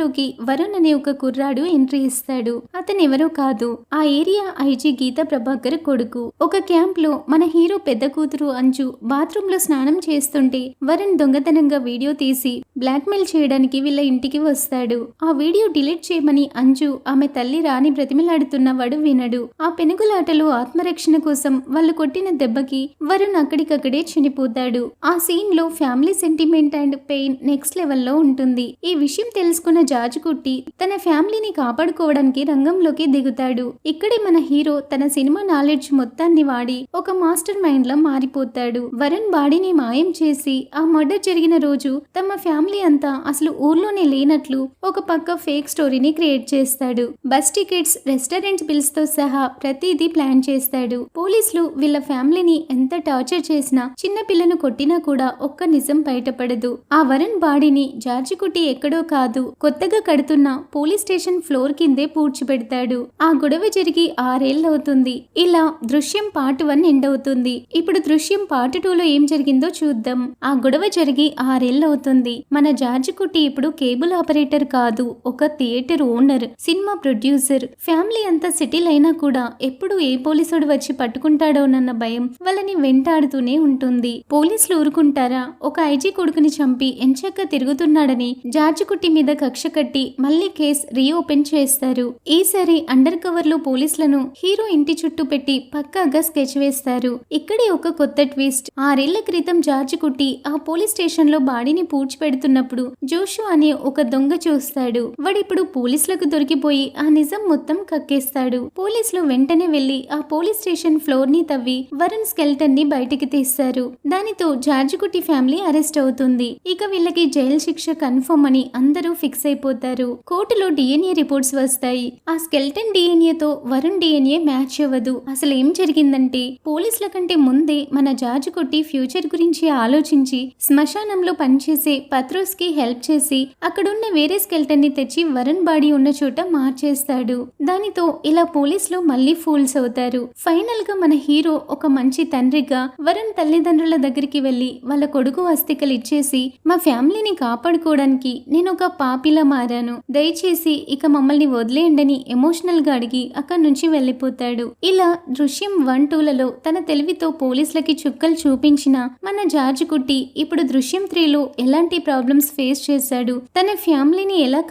లోకి వరుణ్ అనే ఒక కుర్రాడు ఎంట్రీ ఇస్తాడు. అతనెవరో కాదు, ఆ ఏరియా ఐజీ గీతా ప్రభాకర్ కొడుకు. ఒక క్యాంప్ లో మన హీరో పెద్ద కూతురు అంజు బాత్రూమ్ లో స్నానం చేస్తుంటే వరుణ్ దొంగతనంగా వీడియో తీసి బ్లాక్మెయిల్ చేయడానికి వీళ్ళ ఇంటికి వస్తాడు. ఆ వీడియో డిలీట్ చేయమని అంజు ఆమె తల్లి రాని బ్రతిమలాడుతున్న వాడు వినడు. ఆ పెనుగులాటలో ఆత్మరక్షణ కోసం వాళ్ళు కొట్టిన దెబ్బకి వరుణ్ అక్కడికక్కడే చనిపోతాడు. ఆ సీన్ లో family sentiment and pain next లెవెల్లో ఉంటుంది. ఈ విషయం తెలుసుకున్న జాజుకుట్టి తన ఫ్యామిలీని కాపాడుకోవడానికి రంగంలోకి దిగుతాడు. ఇక్కడే మన హీరో తన సినిమా నాలెడ్జ్ మొత్తాన్ని వాడి ఒక మాస్టర్ మైండ్ లా మారిపోతాడు. వరుణ్ బాడీని మాయం చేసి ఆ మర్డర్ జరిగిన రోజు తమ ఫ్యామిలీ అంతా అసలు ఊర్లోనే లేనట్లు ఒక పక్క ఫేక్ స్టోరీని క్రియేట్ చేస్తాడు. బస్ టికెట్స్, రెస్టారెంట్స్ బిల్స్ తో సహా ప్రతిదీ ప్లాన్ చేస్తాడు. పోలీసులు వీళ్ళ ఫ్యామిలీని ఎంత టార్చర్ చేసినా చిన్న పిల్లను కొట్టినా కూడా ఒక్క నిజం బయటపడదు. ఆ వరుణ్ బాడీని జార్జికుట్టి ఎక్కడో కాదు, కొత్తగా కడుతున్న పోలీస్ స్టేషన్ ఫ్లోర్ కిందే పూడ్చిపెడతాడు. ఆ గొడవ జరిగి 6 ఏళ్లవుతుంది. ఇలా దృశ్యం పార్ట్ 1 ఎండ్ అవుతుంది. ఇప్పుడు దృశ్యం పార్ట్ 2లో ఏం జరిగిందో చూద్దాం. ఆ గొడవ జరిగి 6 ఏళ్లవుతుంది. మన జార్జికుట్టి ఇప్పుడు కేబుల్ ఆపరేటర్ కాదు, ఒక theatre owner, cinema producer. Family అంతా సెటిల్ అయినా కూడా ఎప్పుడు ఏ పోలీసుడు వచ్చి పట్టుకుంటాడోనన్న భయం వాళ్ళని వెంటాడుతూనే ఉంటుంది. పోలీసులు ఊరుకుంటారా? ఒక ఐజీ కొడుకుని చంపి ఎంచక్క తిరుగుతున్నాడని జార్జికుట్టి మీద కక్ష కట్టి మళ్ళీ కేస్ రీఓపెన్ చేస్తారు. ఈసారి అండర్ కవర్ లో పోలీసులను హీరో ఇంటి చుట్టూ పెట్టి పక్కాగా స్కెచ్ వేస్తారు. ఇక్కడే ఒక కొత్త ట్విస్ట్. 6 ఏళ్ల క్రితం జార్జికుట్టి ఆ పోలీస్ స్టేషన్ లో బాడీని పూడ్చిపెడుతున్నప్పుడు జోషు అనే ఒక దొంగ చూస్తాడు. వాడిప్పుడు పోలీసులకు దొరికిపోయి ఆ నిజం మొత్తం కక్కేస్తాడు. పోలీసులు వెంటనే వెళ్లి ఆ పోలీస్ స్టేషన్ ఫ్లోర్ ని తవ్వి వరుణ్ స్కెల్టన్ ని బయటికి తీస్తారు. దానితో జార్జికుట్టి ఫ్యామిలీ అరెస్ట్ అవుతుంది. ఇక వీళ్ళకి జైలు శిక్ష కన్ఫర్మ్ అని అందరూ ఫిక్స్ అయిపోతారు. కోర్టులో డిఎన్ఏ రిపోర్ట్స్ వస్తాయి. ఆ స్కెల్టన్ డిఎన్ఏతో వరుణ్ డిఎన్ఏ మ్యాచ్ అవ్వదు. అసలు ఏం జరిగిందంటే పోలీసుల కంటే ముందే మన జార్జికుట్టి ఫ్యూచర్ గురించి ఆలోచించి శ్మశానంలో పనిచేసే పత్రోస్ కి హెల్ప్ చేసి అక్కడున్న వేరే స్కెల్టన్ ని తెచ్చి వరుణ్ బాడీ ఉన్న చోట మార్చేస్తాడు. దానితో ఇలా పోలీసులు మళ్ళీ ఫూల్స్ అవుతారు. ఫైనల్ గా మన హీరో ఒక మంచి తండ్రిగా వరుణ్ తల్లిదండ్రుల దగ్గరికి వెళ్లి వాళ్ళ కొడుకు అస్థికలు ఇచ్చేసి మా ఫ్యామిలీని కాపాడుకోవడానికి నేను ఒక పాపిలా మారాను, దయచేసి ఇక మమ్మల్ని వదిలేయండని ఎమోషనల్ గా అడిగి అక్కడి నుంచి వెళ్లిపోతాడు. ఇలా దృశ్యం 1, 2లలో తన తెలివితో పోలీసులకి చుక్కలు చూపించిన మన జార్జికుట్టి ఇప్పుడు దృశ్యం 3లో ఎలాంటి ప్రాబ్లమ్స్ ఫేస్ చేశాడు, తన ఫ్యామిలీని ఎలా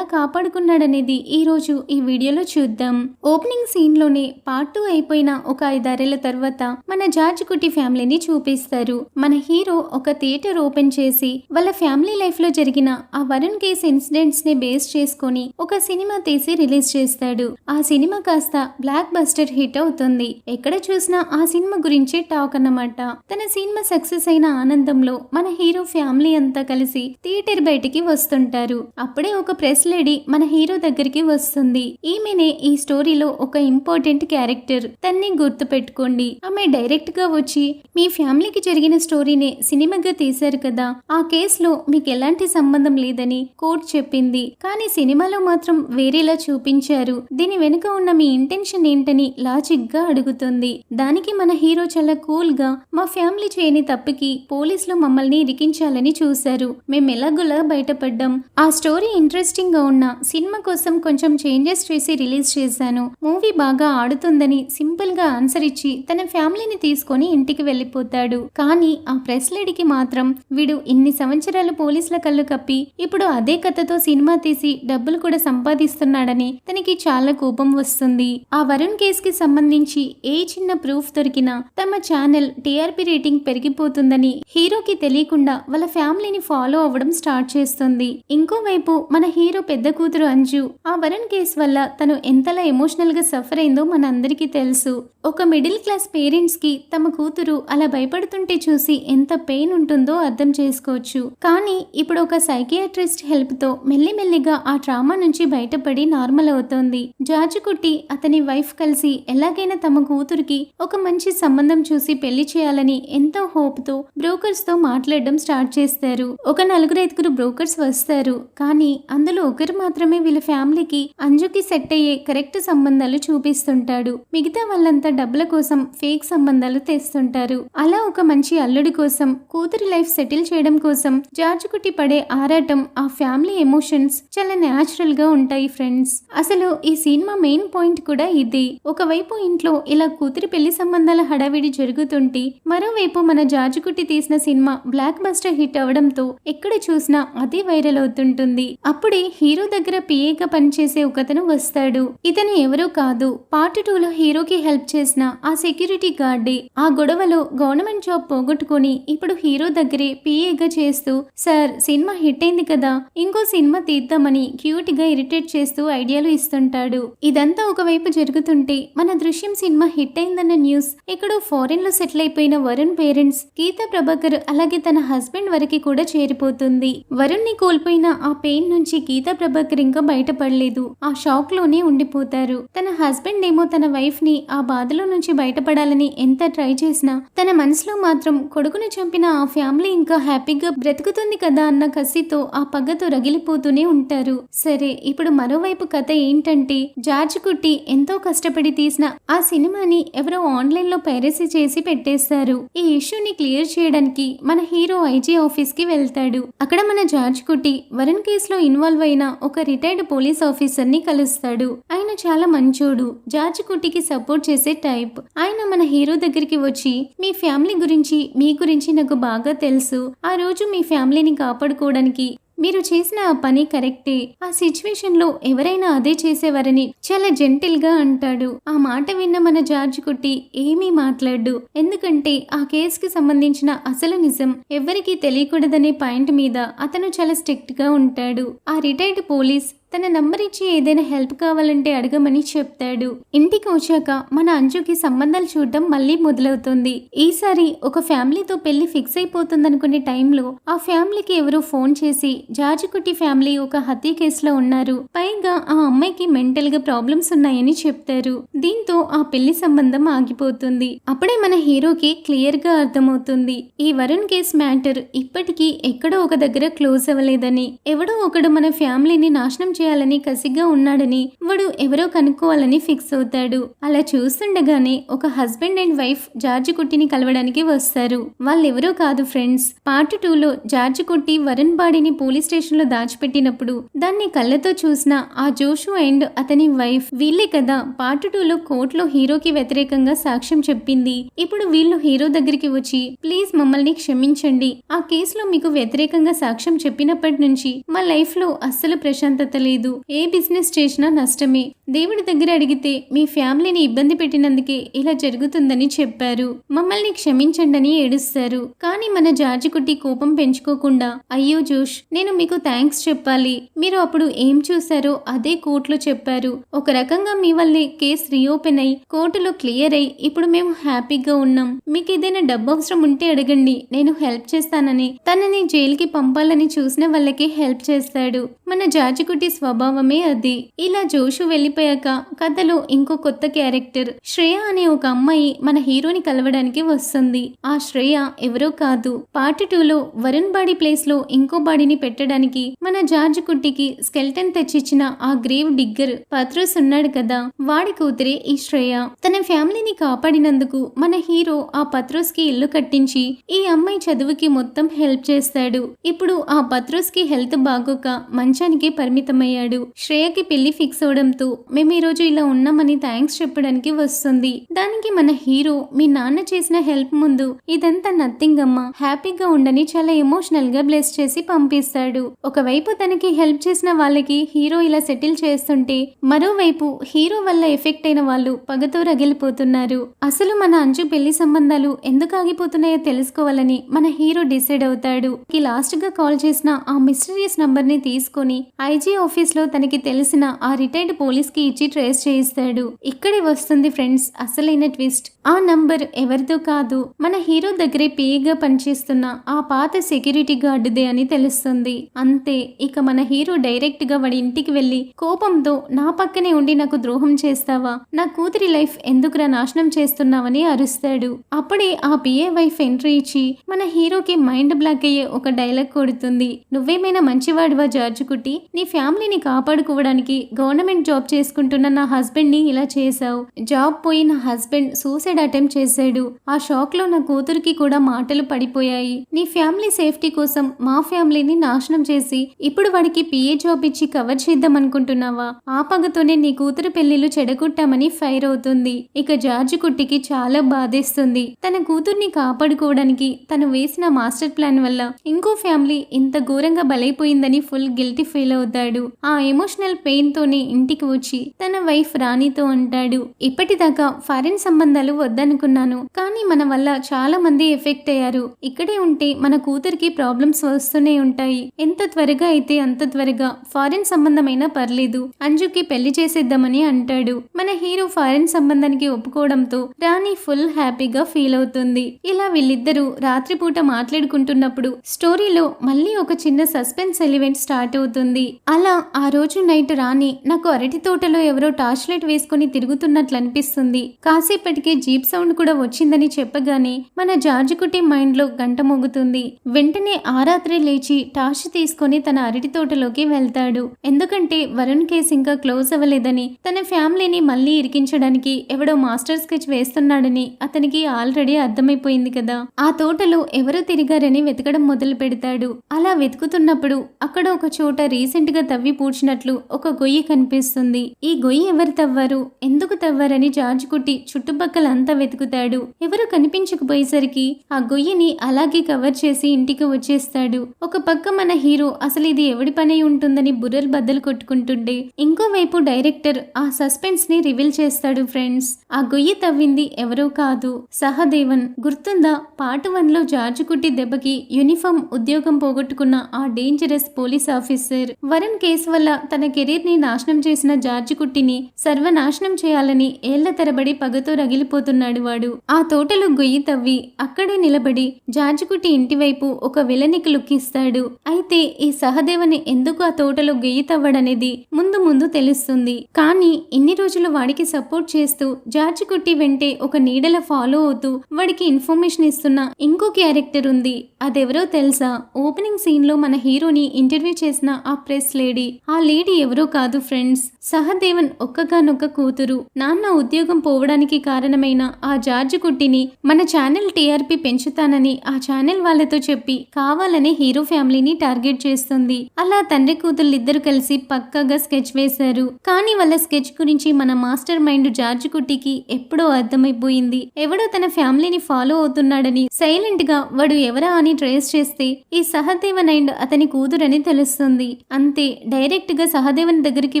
కాపాడుకున్నాడనేది ఈ రోజు ఈ వీడియోలో చూద్దాం. ఓపెనింగ్ సీన్ లోనే పార్ట్ 2 అయిపోయిన ఒక 5-6 ఏళ్ల తర్వాత మన జార్జికుట్టి ఫ్యామిలీని చూపిస్తారు. మన హీరో ఒక థియేటర్ ఓపెన్ చేసి వాళ్ళ ఫ్యామిలీ లైఫ్ లో జరిగిన ఆ వరుణ్ కేస్ ఇన్సిడెంట్స్ ని బేస్ చేసుకొని ఒక సినిమా తీసి రిలీజ్ చేస్తాడు. ఆ సినిమా కాస్త బ్లాక్ బస్టర్ హిట్ అవుతుంది. ఎక్కడ చూసినా ఆ సినిమా గురించి టాక్ అన్నమాట. తన సినిమా సక్సెస్ అయిన ఆనందంలో మన హీరో ఫ్యామిలీ అంతా కలిసి థియేటర్ బయటికి వస్తుంటారు. అప్పుడే ఒక ప్రెస్ లేడీ మన హీరో దగ్గరికి వస్తుంది. ఈమెనే ఈ స్టోరీలో ఒక ఇంపార్టెంట్ క్యారెక్టర్, తన్ని గుర్తు పెట్టుకోండి. ఆమె డైరెక్ట్ గా వచ్చి మీ ఫ్యామిలీకి జరిగిన స్టోరీనే సినిమాగా తీశారు కదా, ఆ కేసులో మీకు ఎలాంటి సంబంధం లేదని కోర్టు చెప్పింది. కానీ సినిమాలో మాత్రం వేరేలా చూపించారు. దీని వెనుక ఉన్న మీ ఇంటెన్షన్ ఏంటని లాజిక్ గా అడుగుతుంది. దానికి మన హీరో చాలా కూల్ గా మా ఫ్యామిలీ చేయని తప్పుకి పోలీసులు మమ్మల్ని ఇరికించాలని చూశారు, మేము ఎలాగోలా బయటపడ్డాం. ఆ స్టోరీ ఇంట్రెస్టింగ్ గా ఉన్న సినిమా కోసం కొంచెం చేంజెస్ చేసి రిలీజ్ చేశాను. మూవీ బాగా ఆడుతుందని సింపుల్ గా ఆన్సర్ ఇచ్చి తన ఫ్యామిలీని తీసుకొని ఇంటికి వెళ్ళిపోతాడు. కానీ ఆ ప్రెస్ లేడీకి మాత్రం వీడు ఇన్ని సంవత్సరాలు పోలీసుల కళ్ళు కప్పి ఇప్పుడు అదే కథతో సినిమా తీసి డబ్బులు కూడా సంపాదిస్తున్నాడని తనకి చాలా కోపం వస్తుంది. ఆ వరుణ్ కేస్ కి సంబంధించి ఏ చిన్న ప్రూఫ్ దొరికినా తమ ఛానల్ టీఆర్పీ రేటింగ్ పెరిగిపోతుందని హీరోకి తెలియకుండా వాళ్ళ ఫ్యామిలీని ఫాలో అవ్వడం స్టార్ట్ చేస్తుంది. ఇంకోవైపు మన హీరో పెద్ద కూతురు అంజు ఆ వరుణ్ కేస్ వల్ల తను ఎంతలా ఎమోషనల్ గా సఫర్ అయిందో మన అందరికీ తెలుసు. ఒక మిడిల్ క్లాస్ పేరెంట్స్ కి తమ కూతురు అలా భయపడుతుంటే చూసి ఎంత పెయిన్ ఉంటుందో అర్థం చేసుకోవచ్చు. కానీ ఇప్పుడు ఒక సైకియాట్రిస్ట్ హెల్ప్ తో మెల్లిమెల్లిగా ఆ ట్రామా నుంచి బయటపడి నార్మల్ అవుతోంది. జార్జికుట్టి అతని వైఫ్ కలిసి ఎలాగైనా తమ కూతురికి ఒక మంచి సంబంధం చూసి పెళ్లి చేయాలని ఎంతో హోప్ తో బ్రోకర్స్ తో మాట్లాడడం స్టార్ట్ చేస్తారు. ఒక 4-5 బ్రోకర్స్ వస్తారు. కానీ అందులో ఒకరు మాత్రమే వీళ్ళ ఫ్యామిలీకి అంజుకి సెట్ అయ్యే కరెక్ట్ సంబంధాలు చూపిస్తుంటాడు. మిగతా వాళ్ళంతా డబ్బుల కోసం ఫేక్ సంబంధాలు తెస్తుంటారు. అలా ఒక మంచి అల్లుడి కోసం, కూతురి లైఫ్ సెటిల్ చేయడం కోసం జార్జికుట్టి కుట్టి పడే ఆరాటం, ఆ ఫ్యామిలీ ఎమోషన్స్ చాలా న్యాచురల్ గా ఉంటాయి ఫ్రెండ్స్. అసలు ఈ సినిమా మెయిన్ పాయింట్ కూడా ఇదే. ఒకవైపు ఇంట్లో ఇలా కూతురి పెళ్లి సంబంధాల హడావిడి జరుగుతుంటే, మరోవైపు మన జార్జికుట్టి తీసిన సినిమా బ్లాక్ బస్టర్ హిట్ అవడంతో ఎక్కడ చూసినా అదే వైరల్ అవుతుంటుంది. అప్పుడే హీరో దగ్గర పిఏగా పనిచేసే ఒకతను వస్తాడు. ఇతను ఎవరో కాదు, పార్ట్ 2లో హీరోకి హెల్ప్ చేసిన ఆ సెక్యూరిటీ గార్డే. ఆ గొడవలో గవర్నమెంట్ జాబ్ పోగొట్టుకుని ఇప్పుడు హీరో దగ్గరే పిఏగా చేస్తూ, సార్ సినిమా హిట్ అయింది కదా, ఇంకో సినిమా తీద్దామని క్యూట్ గా ఇరిటేట్ చేస్తూ ఐడియాలు ఇస్తుంటాడు. ఇదంతా ఒకవైపు జరుగుతుంటే మన దృశ్యం సినిమా హిట్ అయిందన్న న్యూస్ ఎక్కడో ఫారెన్ లో సెటిల్ అయిపోయిన వరుణ్ పేరెంట్స్ గీతా ప్రభాకర్ అలాగే తన హస్బెండ్ వరకు కూడా చేరిపోతుంది. వరుణ్ ని కోల్పోయిన ఆ పెయిన్ నుంచి గీతా ప్రభాకర్ ఇంకా బయటపడలేదు. ఆ షాక్ లోనే ఉండిపోతారు. తన హస్బెండ్ ఏమో తన వైఫ్ ని ఆ బాధలో నుంచి బయటపడాలని ఎంత ట్రై చేసినా తన మనసులో మాత్రం కొడుకును చంపిన ఆ ఫ్యామిలీ ఇంకా హ్యాపీగా బ్రతుకుతుంది కదా అన్న కసితో ఆ పగతో రగిలిపోతూనే ఉంటారు. సరే, ఇప్పుడు మరోవైపు కథ ఏంటంటే, జార్జికుట్టి ఎంతో కష్టపడి తీసిన ఆ సినిమాని ఎవరో ఆన్లైన్ లో పైరసీ చేసి పెట్టేస్తారు. ఈ ఇష్యూని క్లియర్ చేయడానికి మన హీరో ఐజీ ఆఫీస్ కి వెళ్తాడు. అక్కడ మన జార్జికుట్టి వరుణ్ కేసులో ఇన్వాల్వ్ అయిన ఒక రిటైర్డ్ పోలీస్ ఆఫీసర్ ని కలుస్తాడు. ఆయన చాలా మంచోడు, జార్జికుట్టికి సపోర్ట్ చేసే టైప్. ఆయన మన హీరో దగ్గరికి వచ్చి, మీ ఫ్యామిలీ గురించి మీ గురించి నాకు బాగా తెలుసు. ఆ రోజు మీ ఫ్యామిలీని కాపాడుకోవడానికి మీరు చేసిన ఆ పని కరెక్టే. ఆ సిచ్యువేషన్ లో ఎవరైనా అదే చేసేవారని చాలా జెంటిల్ గా అంటాడు. ఆ మాట విన్న మన జార్జికుట్టి ఏమీ మాట్లాడు. ఎందుకంటే ఆ కేసుకి సంబంధించిన అసలు నిజం ఎవరికీ తెలియకూడదనే పాయింట్ మీద అతను చాలా స్ట్రిక్ట్ గా ఉంటాడు. ఆ రిటైర్డ్ పోలీస్ తన నంబర్ ఇచ్చి ఏదైనా హెల్ప్ కావాలంటే అడగమని చెప్తాడు. ఇంటికి వచ్చాక మన అంజుకి సంబంధాలు చూడడం మళ్ళీ మొదలవుతుంది. ఈసారి ఒక ఫ్యామిలీతో పెళ్లి ఫిక్స్ అయిపోతుందనుకునే టైంలో ఆ ఫ్యామిలీకి ఎవరో ఫోన్ చేసి జార్జికుట్టి ఫ్యామిలీ ఒక హత్య కేసులో ఉన్నారు, పైగా ఆ అమ్మాయికి మెంటల్ గా ప్రాబ్లమ్స్ ఉన్నాయని చెప్తారు. దీంతో ఆ పెళ్లి సంబంధం ఆగిపోతుంది. అప్పుడే మన హీరోకి క్లియర్ గా అర్థమవుతుంది, ఈ వరుణ్ కేస్ మ్యాటర్ ఇప్పటికీ ఎక్కడో ఒక దగ్గర క్లోజ్ అవ్వలేదని, ఎవడో ఒకడు మన ఫ్యామిలీని నాశనం చేయాలని కసిగా ఉన్నాడని, వాడు ఎవరో కనుక్కోవాలని ఫిక్స్ అవుతాడు. అలా చూస్తుండగానే ఒక హస్బెండ్ అండ్ వైఫ్ జార్జికుట్టిని కలవడానికి వస్తారు. వాళ్ళెవరో కాదు ఫ్రెండ్స్, పార్ట్ 2లో జార్జికుట్టి వరుణ్ బాడీని పోలీస్ స్టేషన్ లో దాచిపెట్టినప్పుడు దాన్ని కళ్ళతో చూసిన ఆ జోషు అండ్ అతని వైఫ్ వీళ్ళే కదా పార్ట్ 2లో కోర్టులో హీరోకి వ్యతిరేకంగా సాక్ష్యం చెప్పింది. ఇప్పుడు వీళ్ళు హీరో దగ్గరికి వచ్చి, ప్లీజ్ మమ్మల్ని క్షమించండి, ఆ కేసులో మీకు వ్యతిరేకంగా సాక్ష్యం చెప్పినప్పటి నుంచి మా లైఫ్ లో అస్సలు ప్రశాంతత లేదు, ఏ బిజినెస్ చేసినా నష్టమే, దేవుడి దగ్గర అడిగితే మీ ఫ్యామిలీని ఇబ్బంది పెట్టినందుకే ఇలా జరుగుతుందని చెప్పారు, మమ్మల్ని క్షమించండి ఏడుస్తారు. కానీ మన జార్జికుట్టి కోపం పెంచుకోకుండా, అయ్యో జోష్, నేను మీకు థ్యాంక్స్ చెప్పాలి, మీరు అప్పుడు ఏం చూసారో అదే కోర్టులో చెప్పారు, ఒక రకంగా మీ వల్లే కేసు రీఓపెన్ అయి కోర్టులో క్లియర్ అయి ఇప్పుడు మేము హ్యాపీగా ఉన్నాం, మీకు ఏదైనా డబ్బు అవసరం ఉంటే అడగండి, నేను హెల్ప్ చేస్తానని తనని జైలుకి పంపాలని చూసిన వాళ్ళకి హెల్ప్ చేస్తాడు. మన జార్జికుట్టి స్వభావమే అది. ఇలా జోషు వెళ్ళిపోయాక కథలో ఇంకో కొత్త క్యారెక్టర్ శ్రేయ అనే ఒక అమ్మాయి మన హీరోని కలవడానికి వస్తుంది. ఆ శ్రేయ ఎవరో కాదు, పార్ట్ 2లో వరుణ్ బాడీ ప్లేస్ లో ఇంకో బాడీని పెట్టడానికి మన జార్జికుట్టికి స్కెల్టన్ తెచ్చిచ్చిన ఆ గ్రేవ్ డిగ్గర్ పత్రోస్ ఉన్నాడు కదా, వాడి కూతురే ఈ శ్రేయ. తన ఫ్యామిలీని కాపాడినందుకు మన హీరో ఆ పత్రోస్ కి ఇల్లు కట్టించి ఈ అమ్మాయి చదువుకి మొత్తం హెల్ప్ చేస్తాడు. ఇప్పుడు ఆ పత్రోస్ కి హెల్త్ బాగోక మంచానికి పరిమితమయ్యాడు. శ్రేయకి పెళ్లి ఫిక్స్ అవడంతో మేము ఈ రోజు ఇలా ఉన్నామని థ్యాంక్స్ చెప్పడానికి వస్తుంది. దానికి మన హీరో, మీ నాన్న చేసిన హెల్ప్ ముందు ఇదంతా నథింగ్ అమ్మా, హ్యాపీగా ఉండని చాలా ఎమోషనల్ గా బ్లెస్ చేసి పంపిస్తాడు. ఒకవైపు తనకి హెల్ప్ చేసిన వాళ్ళకి హీరో ఇలా సెటిల్ చేస్తుంటే, మరోవైపు హీరో వల్ల ఎఫెక్ట్ అయిన వాళ్ళు పగతో రగిలిపోతున్నారు. అసలు మన అంజు పెళ్లి సంబంధాలు ఎందుకు ఆగిపోతున్నాయో తెలుసుకోవాలని మన హీరో డిసైడ్ అవుతాడు. లాస్ట్ గా కాల్ చేసిన ఆ మిస్టీరియస్ నంబర్ ని తీసుకొని ఐజీ ఆఫీస్ లో తనకి తెలిసిన ఆ రిటైర్డ్ పోలీస్ కి ఇచ్చి ట్రేస్ చేయిస్తాడు. ఇక్కడే వస్తుంది ఫ్రెండ్స్ అసలైన ట్విస్ట్. ఆ నంబర్ ఎవరిదో కాదు, మన హీరో దగ్గరే పేగా పనిచేస్తున్న ఆ పాత సెక్యూరిటీ గార్డుదే అని తెలుస్తుంది. అంతే, ఇక మన హీరో డైరెక్ట్ గా వాడి ఇంటికి వెళ్లి కోపంతో, నా పక్కనే ఉండి నాకు ద్రోహం చేస్తావా, నా కూతురి లైఫ్ ఎందుకురా నాశనం చేస్తున్నావని అరుస్తాడు. అప్పుడే ఆ పిఏ వైఫ్ ఎంట్రీ ఇచ్చి మన హీరోకి మైండ్ బ్లాక్ అయ్యే ఒక డైలాగ్ కొడుతుంది. నువ్వేమైనా మంచివాడివా జార్జికుట్టి, నీ ఫ్యామిలీ ఫ్యామిలీని కాపాడుకోవడానికి గవర్నమెంట్ జాబ్ చేసుకుంటున్న నా హస్బెండ్ ని ఇలా చేశావు. జాబ్ పోయి నా హస్బెండ్ సూసైడ్ అటెంప్ట్ చేశాడు. ఆ షాక్ లో నా కూతురికి కూడా మాటలు పడిపోయాయి. నీ ఫ్యామిలీ సేఫ్టీ కోసం మా ఫ్యామిలీని నాశనం చేసి ఇప్పుడు వాడికి పిఏ జాబ్ ఇచ్చి కవర్ చేద్దాం అనుకుంటున్నావా? ఆ పగతోనే నీ కూతురు పెళ్లిళ్ళు చెడగొట్టామని ఫైర్ అవుతుంది. ఇక జార్జి కుట్టికి చాలా బాధేస్తుంది. తన కూతుర్ని కాపాడుకోవడానికి తను వేసిన మాస్టర్ ప్లాన్ వల్ల ఇంకో ఫ్యామిలీ ఇంత ఘోరంగా బలైపోయిందని ఫుల్ గిల్టీ ఫీల్ అవుతాడు. ఆ ఎమోషనల్ పెయిన్ తోనే ఇంటికి వచ్చి తన వైఫ్ రాణితో అంటాడు, ఇప్పటిదాకా ఫారిన్ సంబంధాలు వద్దనుకున్నాను, కానీ మన వల్ల చాలా మంది ఎఫెక్ట్ అయ్యారు. ఇక్కడే ఉంటే మన కూతురికి ప్రాబ్లమ్స్ వస్తూనే ఉంటాయి. ఎంత త్వరగా అయితే అంత త్వరగా ఫారిన్ సంబంధమైనా పర్లేదు, అంజుకి పెళ్లి చేసేద్దామని అంటాడు. మన హీరో ఫారిన్ సంబంధానికి ఒప్పుకోవడంతో రాణి ఫుల్ హ్యాపీగా ఫీల్ అవుతుంది. ఇలా వీళ్ళిద్దరూ రాత్రిపూట మాట్లాడుకుంటున్నప్పుడు స్టోరీలో మళ్ళీ ఒక చిన్న సస్పెన్స్ ఎలిమెంట్ స్టార్ట్ అవుతుంది. అలా ఆ రోజు నైట్ రాణి నాకు అరటి తోటలో ఎవరో టార్చ్ లైట్ వేసుకుని తిరుగుతున్నట్లు అనిపిస్తుంది, కాసేపటికే జీప్ సౌండ్ కూడా వచ్చిందని చెప్పగానే మన జార్జి కుట్టి మైండ్ లో గంట మోగుతుంది. వెంటనే ఆ రాత్రి లేచి టార్చ్ తీసుకొని తన అరటి తోటలోకి వెళ్తాడు. ఎందుకంటే వరుణ్ కేసు ఇంకా క్లోజ్ అవ్వలేదని, తన ఫ్యామిలీని మళ్ళీ ఇరికించడానికి ఎవడో మాస్టర్ స్కెచ్ వేస్తున్నాడని అతనికి ఆల్రెడీ అర్థమైపోయింది కదా. ఆ తోటలో ఎవరు తిరిగారని వెతకడం మొదలు పెడతాడు. అలా వెతుకుతున్నప్పుడు అక్కడ ఒక చోట రీసెంట్ గా తవ్వి పూడ్చినట్లు ఒక గొయ్యి కనిపిస్తుంది. ఈ గొయ్యి ఎవరు తవ్వారు, ఎందుకు తవ్వారని జార్జి కుట్టి చుట్టుపక్కల అంతా వెతుకుతాడు. ఎవరు కనిపించకపోయేసరికి ఆ గొయ్యిని అలాగే కవర్ చేసి ఇంటికి వచ్చేస్తాడు. ఒక పక్క మన హీరో అసలు ఇది ఎవడి పని ఉంటుందని బుర్రలు బద్దలు కొట్టుకుంటుండే, ఇంకోవైపు డైరెక్టర్ ఆ సస్పెన్స్ ని రివీల్ చేస్తాడు. ఫ్రెండ్స్, ఆ గొయ్యి తవ్వింది ఎవరో కాదు, సహదేవన్. గుర్తుందా, పార్ట్ 1 లో జార్జి కుట్టి దెబ్బకి యూనిఫామ్ ఉద్యోగం పోగొట్టుకున్న ఆ dangerous police officer. Varun case వల్ల తన కెరీర్ ని నాశనం చేసిన జార్జి కుట్టిని సర్వనాశనం చేయాలని ఏళ్ల తరబడి పగతో రగిలిపోతున్నాడు వాడు. ఆ తోటలో గొయ్యి తవ్వి అక్కడే నిలబడి జార్జి కుట్టి ఇంటి వైపు ఒక విలనికి లుక్కిస్తాడు. అయితే ఈ సహదేవని ఎందుకు ఆ తోటలో గొయ్యి తవ్వడనేది ముందు ముందు తెలుస్తుంది. కానీ ఇన్ని రోజులు వాడికి సపోర్ట్ చేస్తూ జార్జి కుట్టి వెంటే ఒక నీడల ఫాలో అవుతూ వాడికి ఇన్ఫర్మేషన్ ఇస్తున్న ఇంకో క్యారెక్టర్ ఉంది. అదెవరో తెలుసా? ఓపెనింగ్ సీన్ లో మన హీరోని ఇంటర్వ్యూ చేసిన ఆ ప్రెస్ లేడీ. ఆ లేడీ ఎవరో కాదు ఫ్రెండ్స్, సహదేవన్ ఒక్కగానొక్క కూతురు. నాన్న ఉద్యోగం పోవడానికి కారణమైన ఆ జార్జి కుట్టిని మన ఛానల్ టీఆర్పీ పెంచుతానని ఆ ఛానల్ వాళ్ళతో చెప్పి కావాలని హీరో ఫ్యామిలీని టార్గెట్ చేస్తుంది. అలా తండ్రి కూతుళ్ళిద్దరు కలిసి పక్కాగా స్కెచ్ వేశారు. కానీ వాళ్ళ స్కెచ్ గురించి మన మాస్టర్ మైండ్ జార్జి కుట్టికి ఎప్పుడో అర్థమైపోయింది. ఎవడో తన ఫ్యామిలీని ఫాలో అవుతున్నాడని సైలెంట్ గా వాడు ఎవరా అని ట్రేస్ చేస్తే ఈ సహదేవన్ అండ్ అతని కూతురని తెలుస్తుంది. అంతే, డైరెక్ట్ గా సహదేవన్ దగ్గరికి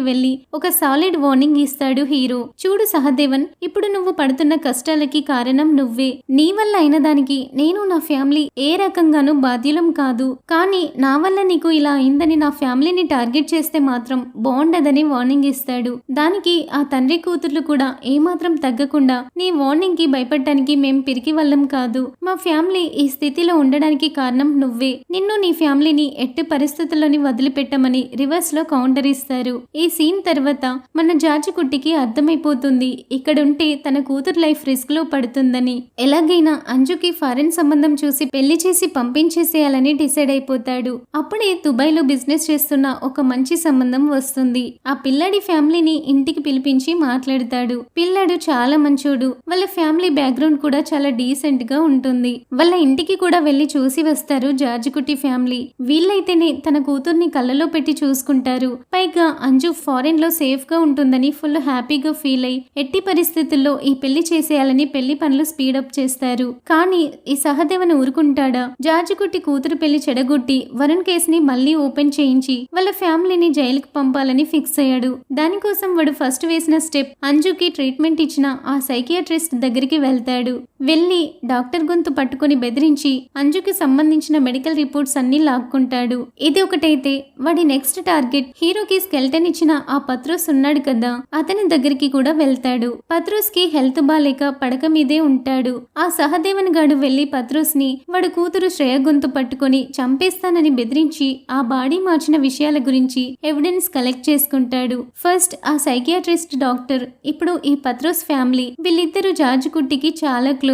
వెళ్లి ఒక సాలిడ్ వార్నింగ్ ఇస్తాడు హీరో. చూడు సహదేవన్, ఇప్పుడు నువ్వు పడుతున్న కష్టాలకి కారణం నువ్వే. నీ వల్ల అయిన దానికి నేను నా ఫ్యామిలీ ఏ రకంగానూ బాధ్యులం కాదు. కానీ నా వల్ల నీకు ఇలా అయిందని నా ఫ్యామిలీని టార్గెట్ చేస్తే మాత్రం బాగుండదని వార్నింగ్ ఇస్తాడు. దానికి ఆ తండ్రి కూతుర్లు కూడా ఏమాత్రం తగ్గకుండా నీ వార్నింగ్ కి భయపడటానికి మేం పిరికి వాళ్ళం కాదు. మా ఫ్యామిలీ ఈ స్థితిలో ఉండడానికి కారణం నువ్వే. నిన్ను నీ ఫ్యామిలీని ఎట్టి పరిస్థితుల్లోని వదిలిపెట్టమని రివర్స్ లో కౌంటర్ ఇస్తారు. ఈ సీన్ తర్వాత మన జార్జి కుట్టికి అర్థమైపోతుంది ఇక్కడుంటే తన కూతురు లైఫ్ రిస్క్ లో పడుతుందని. ఎలాగైనా అంజుకి ఫారెన్ సంబంధం చూసి పెళ్లి చేసి పంపించేసేయాలని డిసైడ్ అయిపోతాడు. అప్పుడే దుబాయ్ లో బిజినెస్ చేస్తున్న ఒక మంచి సంబంధం వస్తుంది. ఆ పిల్లాడి ఫ్యామిలీని ఇంటికి పిలిపించి మాట్లాడతాడు. పిల్లాడు చాలా మంచోడు. వాళ్ళ ఫ్యామిలీ బ్యాక్గ్రౌండ్ కూడా చాలా డీసెంట్ గా ఉంటుంది. వాళ్ళ ఇంటికి కూడా వెళ్లి చూసి వస్తారు జార్జి కుట్టి ఫ్యామిలీ. వీళ్ళైతేనే తన కూతుర్ని కళ్ళలో పెట్టి చూసుకుంటారు. పైగా అంజు ఫారెన్ లో సేఫ్ గా ఉంటుందని ఫుల్ హ్యాపీగా ఫీల్ అయి ఎట్టి పరిస్థితుల్లో ఈ పెళ్లి చేసేయాలని పెళ్లి పనులు స్పీడప్ చేస్తారు. కానీ ఈ సహదేవన్ ఊరుకుంటాడా? జార్జి కుట్టి కూతురు పెళ్లి చెడగొట్టి వరుణ్ కేసుని మళ్ళీ ఓపెన్ చేయించి వాళ్ళ ఫ్యామిలీని జైలుకు పంపాలని ఫిక్స్ అయ్యాడు. దానికోసం వాడు ఫస్ట్ వేసిన స్టెప్ అంజుకి ట్రీట్మెంట్ ఇచ్చిన ఆ సైకియాట్రిస్ట్ దగ్గరికి వెళ్తాడు. వెళ్లి డాక్టర్ గొంతు పట్టుకుని బెదిరించి అంజుకి సంబంధించిన మెడికల్ రిపోర్ట్స్ అన్ని లాక్కుంటాడు. ఇది ఒకటైతే వాడి నెక్స్ట్ టార్గెట్ హీరోకి స్కెల్టన్ ఇచ్చిన ఆ పత్రోస్ ఉన్నాడు కదా, అతని దగ్గరికి కూడా వెళ్తాడు. పత్రోస్ కి హెల్త్ బాలేక పడక మీదే ఉంటాడు. ఆ సహదేవన్ గాడు వెళ్లి పత్రోస్ ని వాడు కూతురు శ్రేయ గొంతు పట్టుకుని చంపేస్తానని బెదిరించి ఆ బాడీ మార్చిన విషయాల గురించి ఎవిడెన్స్ కలెక్ట్ చేసుకుంటాడు. ఫస్ట్ ఆ సైకియాట్రిస్ట్ డాక్టర్, ఇప్పుడు ఈ పత్రోస్ ఫ్యామిలీ, వీళ్ళిద్దరూ జార్జి కుట్టికి చాలా క్లోజ్.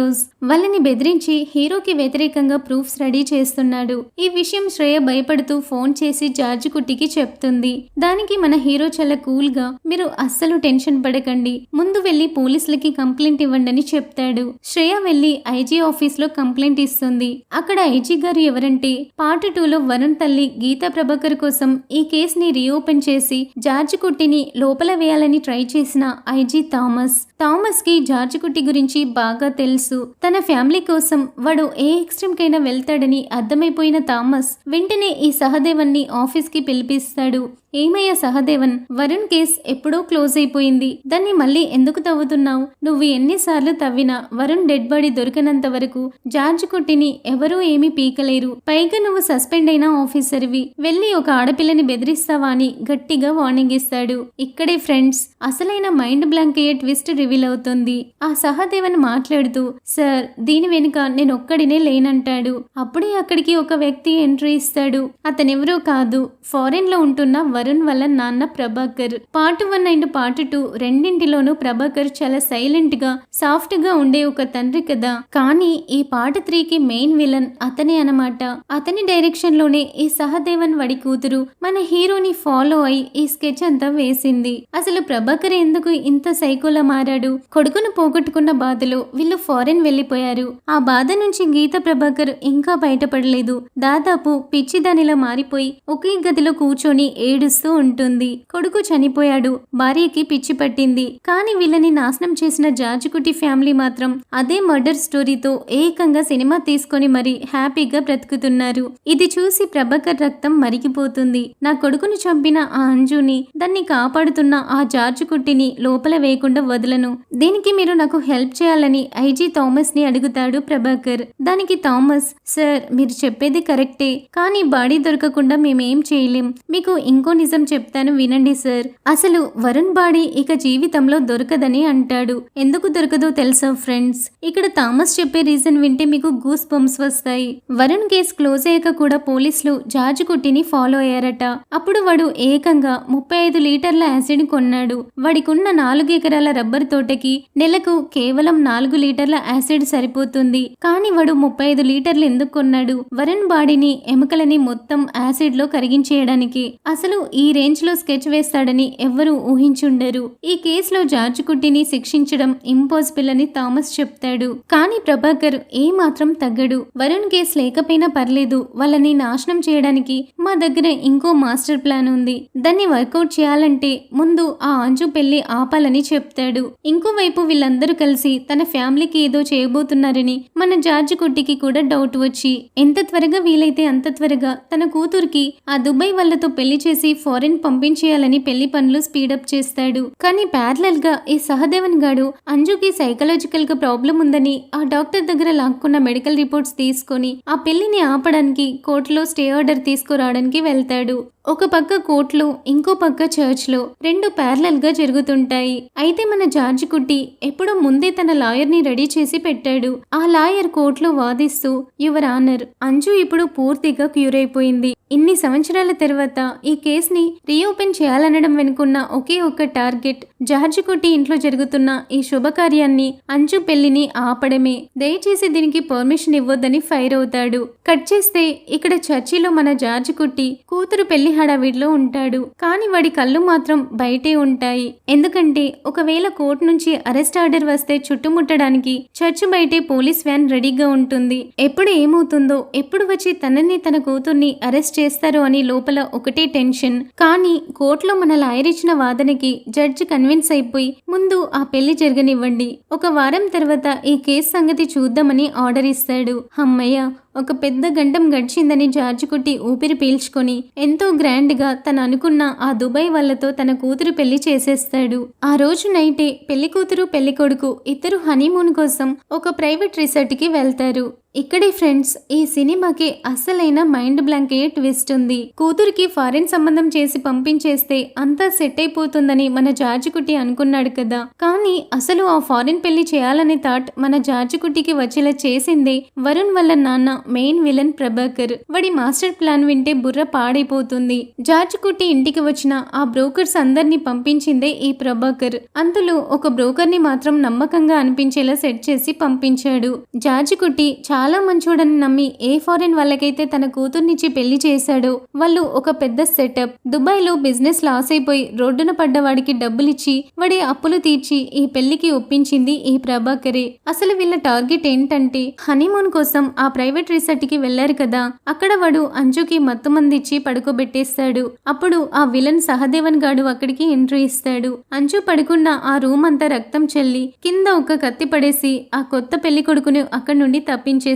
వాళ్ళని బెదిరించి హీరోకి వ్యతిరేకంగా ప్రూఫ్స్ రెడీ చేస్తున్నాడు. ఈ విషయం శ్రేయ భయపడుతూ ఫోన్ చేసి జార్జి కుట్టికి చెప్తాడు. చెప్తుంది. దానికి మన హీరో చాలా కూల్ గా మీరు అస్సలు టెన్షన్ పడకండి, ముందు వెళ్లి పోలీసులకి కంప్లైంట్ ఇవ్వండి అని చెప్తాడు. శ్రేయ వెళ్లి ఐజీ ఆఫీస్ లో కంప్లైంట్ ఇస్తుంది. అక్కడ ఐజీ గారు ఎవరంటే పార్ట్ 2లో వరుణ్ తల్లి గీతా ప్రభాకర్ కోసం ఈ కేసుని రీఓపెన్ చేసి జార్జ్ కుట్టిని లోపల వేయాలని ట్రై చేసిన ఐజీ థామస్ కి జార్జ్ కుట్టి గురించి బాగా తెలుసు. తన ఫ్యామిలీ కోసం వాడు ఏ ఎక్స్ట్రీమ్ కైనా వెళ్తాడని అర్థమైపోయిన థామస్ వెంటనే ఈ సహదేవన్ ని ఆఫీస్ కి పిలిపిస్తాడు. ఏమయ్యా సహదేవన్, వరుణ్ కేస్ ఎప్పుడో క్లోజ్ అయిపోయింది, దాన్ని మళ్ళీ ఎందుకు తవ్వుతున్నావు? నువ్వు ఎన్నిసార్లు తవ్వినా వరుణ్ డెడ్ బాడీ దొరికినంత వరకు జార్జ్ కుట్టిని ఎవరూ ఏమీ పీకలేరు. పైగా నువ్వు సస్పెండ్ అయిన ఆఫీసర్వి, వెళ్ళి ఒక ఆడపిల్లని బెదిరిస్తావా అని గట్టిగా వార్నింగ్ ఇస్తాడు. ఇక్కడే ఫ్రెండ్స్ అసలైన మైండ్ బ్లాంక్ అయ్యే ట్విస్ట్ రివీల్ అవుతుంది. ఆ సహదేవన్ మాట్లాడుతూ సార్ దీని వెనుక నేనొక్కడినే లేనంటాడు. అప్పుడే అక్కడికి ఒక వ్యక్తి ఎంట్రీ ఇస్తాడు. అతనెవరో కాదు, ఫారెన్ లో ఉంటున్న వరుణ్ వాళ్ళ నాన్న ప్రభాకర్. పార్ట్ 1 అండ్ పార్ట్ 2 రెండింటిలోనూ ప్రభాకర్ చాలా సైలెంట్ గా సాఫ్ట్ గా ఉండే ఒక తండ్రి కదా. కానీ ఈ పార్ట్ 3కి మెయిన్ విలన్ అతనే అన్నమాట. అతని డైరెక్షన్ లోనే ఈ సహదేవన్ వడి కూతురు మన హీరోని ఫాలో అయి ఈ స్కెచ్ అంతా వేసింది. అసలు ప్రభాకర్ ఎందుకు ఇంత సైకోలా మారాడు? కొడుకును పోగొట్టుకున్న బాధలో వీళ్ళు ఫారెన్ వెళ్లిపోయారు. ఆ బాధ నుంచి గీత ప్రభాకర్ ఇంకా బయటపడలేదు. దాదాపు పిచ్చిదానిలా మారిపోయి ఒకే గదిలో కూర్చొని ఏడుస్తూ ఉంటుంది. కొడుకు చనిపోయాడు, భార్యకి పిచ్చి పట్టింది. కానీ వీళ్ళని నాశనం చేసిన జార్జ్ కుట్టి ఫ్యామిలీ మాత్రం అదే మర్డర్ స్టోరీతో ఏకంగా సినిమా తీసుకొని మరి హ్యాపీగా బ్రతుకుతున్నారు. ఇది చూసి ప్రభాకర్ రక్తం మరిగిపోతుంది. నా కొడుకును చంపిన ఆ అంజుని, దాన్ని కాపాడుతున్న ఆ జార్జ్ కుట్టిని లోపల వేయకుండా వదలను. దీనికి మీరు నాకు హెల్ప్ చేయాలని ఐజీ థామస్ ని అడుగుతాడు ప్రభాకర్. దానికి థామస్, సార్ మీరు చెప్పేది కరెక్టే, కానీ బాడీ దొరకకుండా మేమేం చేయలేం. మీకు ఇంకో నిజం చెప్తాను వినండి సార్. అసలు వరుణ్ బాడీ ఇక జీవితంలో దొరకదని అంటాడు. ఎందుకు దొరకదో తెలుసా ఫ్రెండ్స్? ఇక్కడ థామస్ చెప్పే రీజన్ వింటే మీకు గూస్ బంప్స్ వస్తాయి. వరుణ్ కేసు క్లోజ్ అయ్యాక కూడా పోలీసులు జార్జ్ కుట్టిని ఫాలో అయ్యారట. అప్పుడు వాడు ఏకంగా 35 లీటర్ల యాసిడ్ కొన్నాడు. వాడికున్న 4 ఎకరాల రబ్బర్ తోటకి నెలకు కేవలం 4 లీటర్ల యాసిడ్ సరిపోతుంది. కానీ వాడు 35 లీటర్లు ఎందుకు కొన్నాడు? వరుణ్ బాడీని ఎముకలని మొత్తం యాసిడ్ లో కరిగించేయడానికి. అసలు ఈ రేంజ్ లో స్కెచ్ వేస్తాడని ఎవ్వరూ ఊహించుండరు. ఈ కేసులో జార్జ్ కుట్టిని శిక్షించడం ఇంపాసిబుల్ అని థామస్ చెప్తాడు. కానీ ప్రభాకర్ ఏ మాత్రం తగ్గడు. వరుణ్ కేసు లేకపోయినా పర్లేదు, వాళ్ళని నాశనం చేయడానికి మా దగ్గర ఇంకో మాస్టర్ ప్లాన్ ఉంది. దాన్ని వర్కౌట్ చేయాలంటే ముందు ఆ అంజు పెళ్లి ఆపాలని చెప్తాడు. ఇంకోవైపు వీళ్ళందరూ కలిసి తన ఫ్యామిలీకి ఏదో చేయబోతున్నారని మన జార్జ్ కుట్టికి కూడా డౌట్ వచ్చి ఎంత త్వరగా వీలైతే అంత త్వరగా తన కూతురికి ఆ దుబాయ్ వాళ్ళతో పెళ్లి చేసి ఫారెన్ పంపించేయాలని పెళ్లి పనులు స్పీడప్ చేస్తాడు. కానీ ప్యారలల్ గా ఈ సహదేవన్ గాడు అంజుకి సైకలాజికల్ గా ప్రాబ్లం ఉందని ఆ డాక్టర్ దగ్గర లాక్కున్న మెడికల్ రిపోర్ట్స్ తీసుకొని ఆ పెళ్లిని ఆపడానికి కోర్టులో స్టే ఆర్డర్ తీసుకురావడానికి వెళ్తాడు. ఒక పక్క కోర్టులో, ఇంకో పక్క చర్చ్ లో రెండు ప్యారలల్ గా జరుగుతుంటాయి. అయితే మన జార్జ్ కుట్టి ఎప్పుడో ముందే తన లాయర్ ని రెడీ చేసి పెట్టాడు. ఆ లాయర్ కోర్టులో వాదిస్తూ, యువర్ ఆనర్, అంజు ఇప్పుడు పూర్తిగా క్యూర్ అయిపోయింది. ఇన్ని సంవత్సరాల తర్వాత ఈ కేసుని రీఓపెన్ చేయాలనడం వెనుకున్న ఒకే ఒక్క టార్గెట్ జార్జ్ కుట్టి ఇంట్లో జరుగుతున్న ఈ శుభకార్యాన్ని, అంజు పెళ్లిని ఆపడమే. దయచేసి దీనికి పర్మిషన్ ఇవ్వొద్దని ఫైర్ అవుతాడు. కట్ చేస్తే ఇక్కడ చర్చిలో మన జార్జ్ కుట్టి కూతురు పెళ్లి హడావిడిలో ఉంటాడు. కానీ వాడి కళ్ళు మాత్రం బయటే ఉంటాయి. ఎందుకంటే ఒకవేళ కోర్టు నుంచి అరెస్ట్ ఆర్డర్ వస్తే చుట్టుముట్టడానికి చర్చ్ బయటే పోలీస్ వ్యాన్ రెడీగా ఉంటుంది. ఎప్పుడు ఏమవుతుందో, ఎప్పుడు వచ్చి తనని తన కూతుర్ని అరెస్ట్ చేస్తారు అని లోపల ఒకటే టెన్షన్. కానీ కోర్టులో మన లాయర్ ఇచ్చిన వాదనకి జడ్జి కన్విన్స్ అయిపోయి ముందు ఆ పెళ్లి జరగనివ్వండి, ఒక వారం తర్వాత ఈ కేసు సంగతి చూద్దామని ఆర్డర్ ఇస్తాడు. అమ్మయ్య, ఒక పెద్ద గంటం గడిచిందని జార్జ్ కుట్టి ఊపిరి పీల్చుకొని ఎంతో గ్రాండ్ గా తను అనుకున్న ఆ దుబాయ్ వాళ్ళతో తన కూతురు పెళ్లి చేసేస్తాడు. ఆ రోజు నైటే పెళ్లి కూతురు పెళ్లి కొడుకు ఇద్దరు హనీమూన్ కోసం ఒక ప్రైవేట్ రిసార్ట్ కి వెళ్తారు. ఇక్కడే ఫ్రెండ్స్ ఈ సినిమాకి అసలైన మైండ్ బ్లాంక్ అయ్యే ట్విస్ట్ ఉంది. కూతురికి ఫారెన్ సంబంధం చేసి పంపించేస్తే అంతా సెట్ అయిపోతుందని మన జార్జ్ కుట్టి అనుకున్నాడు కదా. కానీ అసలు ఆ ఫారెన్ పెళ్లి చేయాలనే థాట్ మన జార్జ్ కుట్టికి వచ్చేలా చేసిందే వరుణ్ వాళ్ళ నాన్న, మెయిన్ విలన్ ప్రభాకర్. వాడి మాస్టర్ ప్లాన్ వింటే బుర్ర పాడైపోతుంది. జార్జ్ కుట్టి ఇంటికి వచ్చిన ఆ బ్రోకర్స్ అందరినీ పంపించిందే ఈ ప్రభాకర్. అందులో ఒక బ్రోకర్ ని మాత్రం నమ్మకంగా అనిపించేలా సెట్ చేసి పంపించాడు. జార్జ్ కుట్టి చాలా మంచోడని నమ్మి ఏ ఫారెన్ వాళ్ళకైతే తన కూతుర్నిచ్చి పెళ్లి చేశాడో వాళ్ళు ఒక పెద్ద సెటప్. దుబాయ్లో బిజినెస్ లాస్ అయిపోయి రోడ్డున పడ్డ వాడికి డబ్బులిచ్చి వాడి అప్పులు తీర్చి ఈ పెళ్లికి ఒప్పించింది ఈ ప్రభాకరే. అసలు వీళ్ళ టార్గెట్ ఏంటంటే హనీమూన్ కోసం ఆ ప్రైవేట్ రిసార్ట్ కి వెళ్లారు కదా, అక్కడ వాడు అంజుకి మత్తు మందిచ్చి పడుకోబెట్టేస్తాడు. అప్పుడు ఆ విలన్ సహదేవన్ గాడు అక్కడికి ఎంట్రీ ఇస్తాడు. అంజు పడుకున్న ఆ రూమ్ అంతా రక్తం చెల్లి కింద ఒక కత్తి పడేసి ఆ కొత్త పెళ్లి కొడుకును అక్కడి నుండి తప్పించేస్తారు.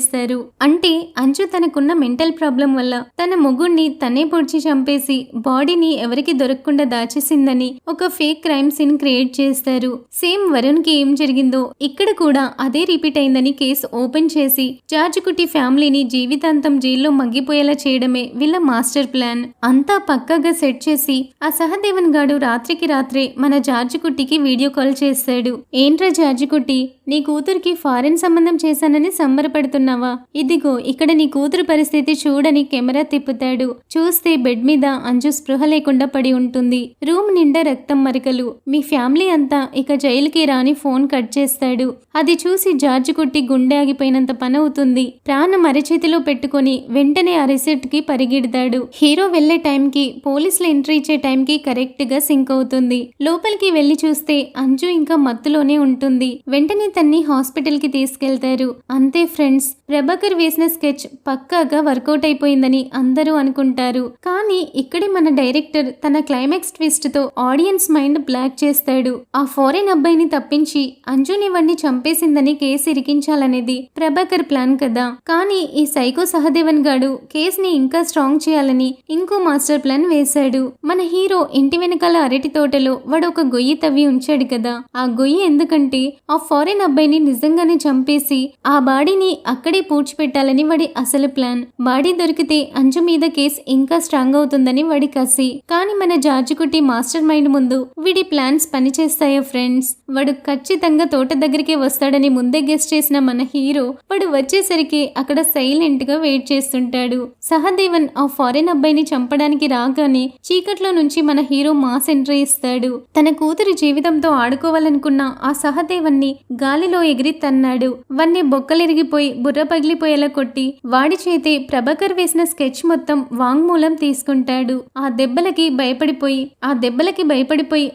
అంటే అంజు తనకున్న మెంటల్ ప్రాబ్లం వల్ల తన మొగుణ్ణి తనే పొడిచి చంపేసి బాడీని ఎవరికి దొరకకుండా దాచేసిందని ఒక ఫేక్ క్రైమ్ సీన్ క్రియేట్ చేస్తారు. సేమ్ వరుణ్ కి ఏం జరిగిందో ఇక్కడ కూడా అదే రిపీట్ అయిందని కేసు ఓపెన్ చేసి జార్జ్ కుట్టి ఫ్యామిలీని జీవితాంతం జైల్లో మగ్గిపోయేలా చేయడమే వీళ్ళ మాస్టర్ ప్లాన్. అంతా పక్కాగా సెట్ చేసి ఆ సహదేవన్ గాడు రాత్రికి రాత్రే మన జార్జ్ కుట్టికి వీడియో కాల్ చేస్తాడు. ఏంట్రా జార్జ్ కుట్టి, నీ కూతురికి ఫారెన్ సంబంధం చేశానని సంబరపడుతున్నావా? ఇదిగో ఇక్కడ నీ కూతురు పరిస్థితి చూడని కెమెరా తిప్పుతాడు. చూస్తే బెడ్ మీద అంజు స్పృహ లేకుండా పడి ఉంటుంది. రూమ్ నిండా రక్తం మరకలు. మీ ఫ్యామిలీ అంతా ఇక జైలుకి రాని ఫోన్ కట్ చేస్తాడు. అది చూసి జార్జ్ కుట్టి గుండె ఆగిపోయినంత పని అవుతుంది. ప్రాణం అరచేతిలో పెట్టుకుని వెంటనే ఆ రిసార్ట్ కి పరిగెడతాడు. హీరో వెళ్లే టైంకి పోలీసులు ఎంట్రీ ఇచ్చే టైంకి కరెక్ట్ గా సింక్ అవుతుంది. లోపలికి వెళ్లి చూస్తే అంజు ఇంకా మత్తులోనే ఉంటుంది. వెంటనే తన్ని హాస్పిటల్ కి తీసుకెళ్తారు. అంతే ఫ్రెండ్స్, ప్రభాకర్ వేసిన స్కెచ్ పక్కాగా వర్కౌట్ అయిపోయిందని అందరూ అనుకుంటారు. కానీ ఇక్కడే మన డైరెక్టర్ తన క్లైమాక్స్ ట్విస్ట్ తో ఆడియన్స్ మైండ్ బ్లాక్ చేస్తాడు. ఆ ఫారెన్ అబ్బాయిని తప్పించి అంజుని వాడిని చంపేసిందని కేసు ఇరికించాలనేది ప్రభాకర్ ప్లాన్ కదా. కానీ ఈ సైకో సహదేవన్ గాడు కేసుని ఇంకా స్ట్రాంగ్ చేయాలని ఇంకో మాస్టర్ ప్లాన్ వేశాడు. మన హీరో ఇంటి వెనకాల అరటి తోటలో వాడు ఒక గొయ్యి తవ్వి ఉంచాడు కదా, ఆ గొయ్యి ఎందుకంటే ఆ ఫారెన్ అబ్బాయిని నిజంగానే చంపేసి ఆ బాడీని అక్కడే పూడ్చిపెట్టాలని వాడి అసలు ప్లాన్. బాడీ దొరికితే అంజు మీద కేసు ఇంకా స్ట్రాంగ్ అవుతుందని వాడి కసి. కానీ మన జార్జ్ కుట్టి మాస్టర్ మైండ్ ముందు వీడి ప్లాన్స్ పనిచేస్తాయో ఫ్రెండ్స్? వాడు ఖచ్చితంగా తోట దగ్గరికి వస్తాడని ముందే గెస్ట్ చేసిన మన హీరో వాడు వచ్చేసరికి అక్కడ సైలెంట్ గా వెయిట్ చేస్తుంటాడు. సహదేవన్ ఆ ఫారెన్ అబ్బాయిని చంపడానికి రాగానే చీకట్లో నుంచి మన హీరో మాస్ ఎంట్రీ ఇస్తాడు. తన కూతురి జీవితంతో ఆడుకోవాలనుకున్న ఆ సహదేవన్ని గాలిలో ఎగిరి తన్నాడు. వన్నే బొక్కలెరిగిపోయి బుర్ర పగిలిపోయేలా కొట్టి వాడి చేతి ప్రభాకర్ వేసిన స్కెచ్ మొత్తం వాంగ్మూలం తీసుకుంటాడు. ఆ దెబ్బలకి భయపడిపోయి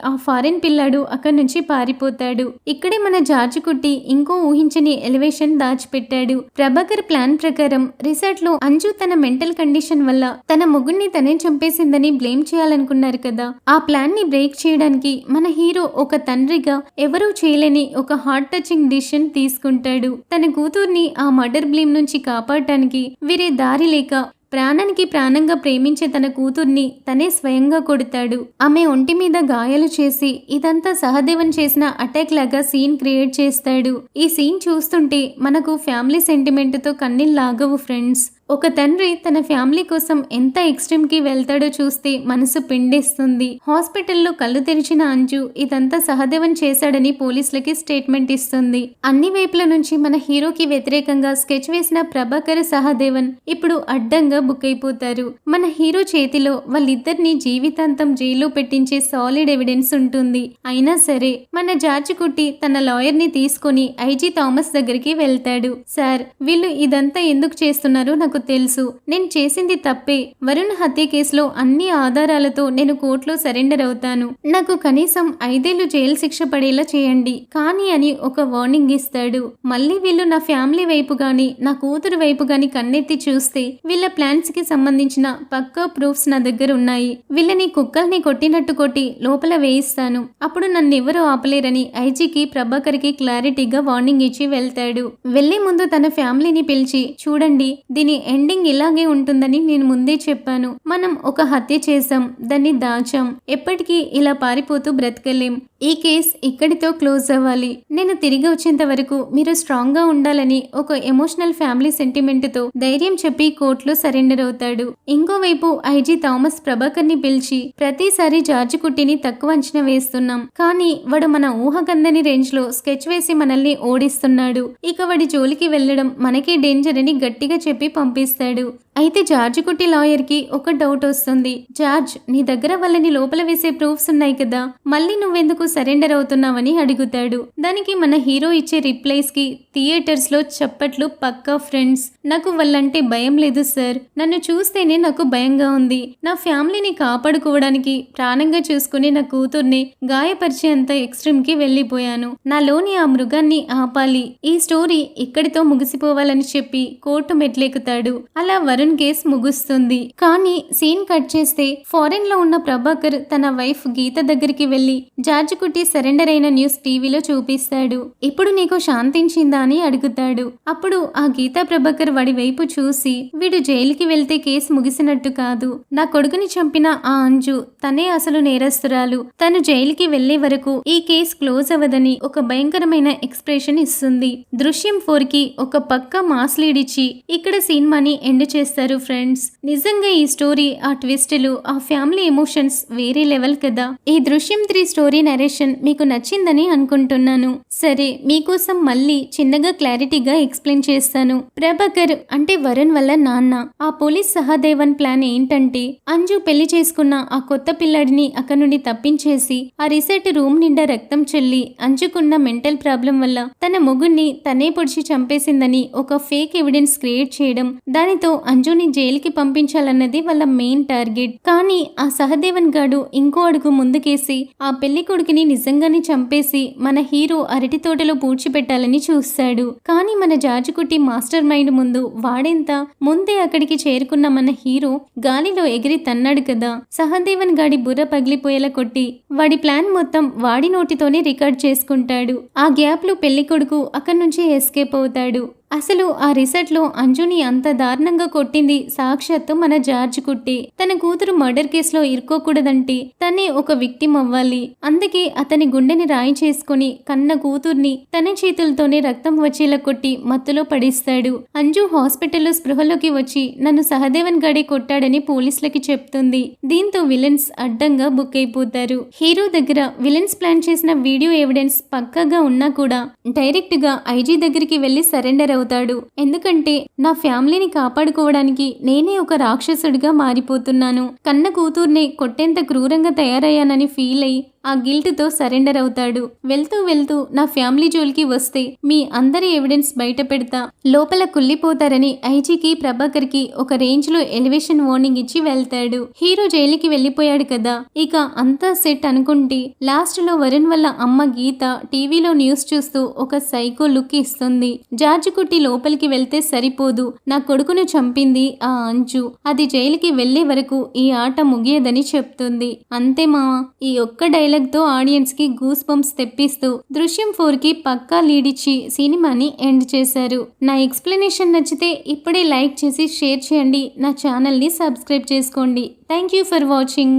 ఆ ఫారెన్ పిల్లాడు అక్కడి నుంచి పారిపోతాడు. ఇక్కడే మన జార్జ్ కుట్టి ఇంకో ఊహించని ఎలివేషన్ దాచిపెట్టాడు. ప్రభాకర్ ప్లాన్ ప్రకారం రిసార్ట్ లో అంజు తన మెంటల్ కండిషన్ వల్ల తన మొగుణ్ణి తనే చంపేసిందని బ్లేమ్ చేయాలనుకున్నారు కదా. ఆ ప్లాన్ ని బ్రేక్ చేయడానికి మన హీరో ఒక తండ్రిగా ఎవరూ చేయలేని ఒక హార్ట్ టచింగ్ డిసిషన్ తీసుకుంటాడు. తన కూతుర్ని ఆ మర్డర్ బ్లేమ్ నుంచి కాపాడటానికి వేరే దారి లేక ప్రాణానికి ప్రాణంగా ప్రేమించే తన కూతుర్ని తనే స్వయంగా కొడతాడు. ఆమె ఒంటి మీద గాయాలు చేసి ఇదంతా సహదేవన్ చేసిన అటాక్ లాగా సీన్ క్రియేట్ చేస్తాడు. ఈ సీన్ చూస్తుంటే మనకు ఫ్యామిలీ సెంటిమెంట్ తో కన్నీళ్లాగవు ఫ్రెండ్స్. ఒక తండ్రి తన ఫ్యామిలీ కోసం ఎంత ఎక్స్ట్రీమ్ కి వెళ్తాడో చూస్తే మనసు పిండేస్తుంది. హాస్పిటల్లో కళ్ళు తెరిచిన అంజు ఇదంతా సహదేవన్ చేశాడని పోలీసులకి స్టేట్మెంట్ ఇస్తుంది. అన్ని వైపుల నుంచి మన హీరోకి వ్యతిరేకంగా స్కెచ్ వేసిన ప్రభాకర్ సహదేవన్ ఇప్పుడు అడ్డంగా బుక్ అయిపోతారు. మన హీరో చేతిలో వాళ్ళిద్దరిని జీవితాంతం జైల్లో పెట్టించే సాలిడ్ ఎవిడెన్స్ ఉంటుంది. అయినా సరే మన జార్జ్ కుట్టి తన లాయర్ ని తీసుకుని ఐజీ థామస్ దగ్గరికి వెళ్తాడు. సార్, వీళ్ళు ఇదంతా ఎందుకు చేస్తున్నారో నాకు తెలుసు. నేను చేసింది తప్పే. వరుణ్ హత్య కేసులో అన్ని ఆధారాలతో నేను కోర్టులో సరెండర్ అవుతాను. నాకు కనీసం 5 ఏళ్లు జైలు శిక్ష పడేలా చేయండి కానీ అని ఒక వార్నింగ్ ఇస్తాడు. మళ్ళీ వీళ్ళు నా ఫ్యామిలీ వైపు గాని నా కూతురు వైపు గాని కన్నెత్తి చూస్తే వీళ్ళ ప్లాన్స్ కి సంబంధించిన పక్కా ప్రూఫ్స్ నా దగ్గర ఉన్నాయి. వీళ్ళని కుక్కల్ని కొట్టినట్టు కొట్టి లోపల వేయిస్తాను. అప్పుడు నన్నెవరూ ఆపలేరని ఐజీకి ప్రభాకర్ కి క్లారిటీగా వార్నింగ్ ఇచ్చి వెళ్తాడు. వెళ్లే ముందు తన ఫ్యామిలీని పిలిచి, చూడండి, దీని ఎండింగ్ ఇలాగే ఉంటుందని నేను ముందే చెప్పాను. మనం ఒక హత్య చేసాం, దాన్ని దాచాం. ఎప్పటికీ ఇలా పారిపోతూ బ్రతకలేం. ఈ కేస్ ఇక్కడితో క్లోజ్ అవ్వాలి. నేను తిరిగి వచ్చేంత వరకు మీరు స్ట్రాంగ్ గా ఉండాలని ఒక ఎమోషనల్ ఫ్యామిలీ సెంటిమెంట్ తో ధైర్యం చెప్పి కోర్టులో సరెండర్ అవుతాడు. ఇంకోవైపు ఐజీ థామస్ ప్రభాకర్ ని పిలిచి, ప్రతిసారి జార్జ్ కుట్టిని తక్కువ అంచనా వేస్తున్నాం కానీ వాడు మన ఊహకందని రేంజ్ లో స్కెచ్ వేసి మనల్ని ఓడిస్తున్నాడు. ఇక వాడి జోలికి వెళ్లడం మనకే డేంజర్ అని గట్టిగా చెప్పి పంపిస్తాడు. అయితే జార్జ్ కుట్టి లాయర్ కి ఒక డౌట్ వస్తుంది. జార్జ్, నీ దగ్గర వాళ్ళని లోపల వేసే ప్రూఫ్స్ ఉన్నాయి కదా, మళ్ళీ నువ్వెందుకు సరెండర్ అవుతున్నావని అడుగుతాడు. దానికి మన హీరో ఇచ్చే రిప్లైస్ కి థియేటర్స్ లో చప్పట్లు పక్కా ఫ్రెండ్స్. నాకు వాళ్ళంటే భయం లేదు సార్, నన్ను చూస్తేనే నాకు భయంగా ఉంది. నా ఫ్యామిలీని కాపాడుకోవడానికి ప్రాణంగా చూసుకుని నా కూతుర్ని గాయపరిచేంత ఎక్స్ట్రీమ్ కి వెళ్ళిపోయాను. నాలోని ఆ మృగాన్ని ఆపాలి. ఈ స్టోరీ ఇక్కడితో ముగిసిపోవాలని చెప్పి కోర్టు మెట్లెక్కుతాడు. అలా వరుణ్ కేసు ముగుస్తుంది. కానీ సీన్ కట్ చేస్తే ఫారెన్ లో ఉన్న ప్రభాకర్ తన వైఫ్ గీత దగ్గరికి వెళ్లి జార్జ్ కుట్టి సరెండర్ అయిన న్యూస్ టీవీలో చూపిస్తాడు. ఇప్పుడు నీకు శాంతించిందా అని అడుగుతాడు. అప్పుడు ఆ గీతా ప్రభాకర్ వాడి వైపు చూసి, వీడు జైలుకి వెళ్తే కేసు ముగిసినట్టు కాదు, నా కొడుకుని చంపిన ఆ అంజు తనే అసలు నేరస్తురాలు, తను జైలుకి వెళ్లే వరకు ఈ కేసు క్లోజ్ అవ్వదని ఒక భయంకరమైన ఎక్స్ప్రెషన్ ఇస్తుంది. దృశ్యం 4 కి ఒక పక్క మాస్ లీడ్ ఇచ్చి ఇక్కడ సినిమాని ఎండ్ చేస్తారు ఫ్రెండ్స్. నిజంగా ఈ స్టోరీ, ఆ ట్విస్టులు, ఆ ఫ్యామిలీ ఎమోషన్స్ వేరే లెవెల్ కదా. ఈ దృశ్యం 3 స్టోరీ నరేషన్ మీకు నచ్చిందని అనుకుంటున్నాను. సరే, మీకోసం మళ్ళీ చిన్నగా క్లారిటీగా ఎక్స్ప్లెయిన్ చేస్తాను. ప్రభాకర్ అంటే వరుణ్ వల్ల నాన్న. ఆ పోలీస్ సహదేవన్ ప్లాన్ ఏంటంటే అంజు పెళ్లి చేసుకున్న ఆ కొత్త పిల్లాడిని అక్కడ నుండి తప్పించేసి ఆ రిసార్ట్ రూమ్ నిండా రక్తం చెల్లి అంజుకున్న మెంటల్ ప్రాబ్లం వల్ల తన మొగుణ్ణి తనే పొడిచి చంపేసిందని ఒక ఫేక్ ఎవిడెన్స్ క్రియేట్ చేయడం, దానితో అంజుని జైలుకి పంపించాలన్నది వాళ్ళ మెయిన్ టార్గెట్. కానీ ఆ సహదేవన్ గాడు ఇంకో అడుగు ముందుకేసి ఆ పెళ్లి కొడుకుని నిజంగానే చంపేసి మన హీరో అరటి తోటలో పూడ్చిపెట్టాలని చూస్తాడు. కానీ మన జార్జ్ కుట్టి మాస్టర్ మైండ్ ముందు వాడెంత ముందే అక్కడికి చేరుకున్న మన హీరో గాలిలో ఎగిరి తన్నాడు కదా. సహదేవన్ గాడి బుర్ర పగిలిపోయేలా కొట్టి వాడి ప్లాన్ మొత్తం వాడి నోటితోనే రికార్డ్ చేసుకుంటాడు. ఆ గ్యాప్ లో పెళ్లి కొడుకు అక్కడి నుంచి ఎస్కేప్ అవుతాడు. అసలు ఆ రిసార్ట్ లో అంజుని అంత దారుణంగా కొట్టింది సాక్షాత్తు మన జార్జ్ కుట్టి. తన కూతురు మర్డర్ కేసులో ఇరుక్కోకూడదంటే తనే ఒక విక్టిమ్ అవ్వాలి. అందుకే అతని గుండెని రాయి చేసుకుని కన్న కూతుర్ని తన చేతులతోనే రక్తం వచ్చేలా కొట్టి మత్తులో పడిస్తాడు. అంజు హాస్పిటల్లో స్పృహలోకి వచ్చి నన్ను సహదేవన్ గడే కొట్టాడని పోలీసులకి చెప్తుంది. దీంతో విలన్స్ అడ్డంగా బుక్ అయిపోతారు. హీరో దగ్గర విలన్స్ ప్లాన్ చేసిన వీడియో ఎవిడెన్స్ పక్కాగా ఉన్నా కూడా డైరెక్ట్ గా ఐజీ దగ్గరికి వెళ్లి సరెండర్ అవుతాడు. ఎందుకంటే నా ఫ్యామిలీని కాపాడుకోవడానికి నేనే ఒక రాక్షసుడిగా మారిపోతున్నాను. కన్న కూతుర్ని కొట్టేంత క్రూరంగా తయారయ్యానని ఫీల్ అయి ఆ గిల్ట్ తో సరెండర్ అవుతాడు. వెళ్తూ వెళ్తూ నా ఫ్యామిలీ జోలికి వస్తే మీ అందరి ఎవిడెన్స్ బయట పెడతా, లోపల కుళ్ళిపోతారని ఐజీకి ప్రభాకర్ కి ఒక రేంజ్ లో ఎలివేషన్ వార్నింగ్ ఇచ్చి వెళ్తాడు. హీరో జైలుకి వెళ్లిపోయాడు కదా, ఇక అంతా సెట్ అనుకుంటే లాస్ట్ లో వరుణ్ వల్ల అమ్మ గీత టీవీలో న్యూస్ చూస్తూ ఒక సైకో లుక్ ఇస్తుంది. జార్జ్ కుట్టి లోపలికి వెళ్తే సరిపోదు, నా కొడుకును చంపింది ఆ అంజు, అది జైలుకి వెళ్లే వరకు ఈ ఆట ముగియదని చెప్తుంది. అంతే మావా, ఈ ఒక్క డైలాగ్ తో ఆడియన్స్ కి గూస్ బంప్స్ తెప్పిస్తూ దృశ్యం 4 కి పక్కా లీడ్ ఇచ్చి సినిమాని ఎండ్ చేశారు. నా ఎక్స్ప్లెనేషన్ నచ్చితే ఇప్పుడే లైక్ చేసి షేర్ చేయండి. నా ఛానల్ ని సబ్స్క్రైబ్ చేసుకోండి. Thank you for watching.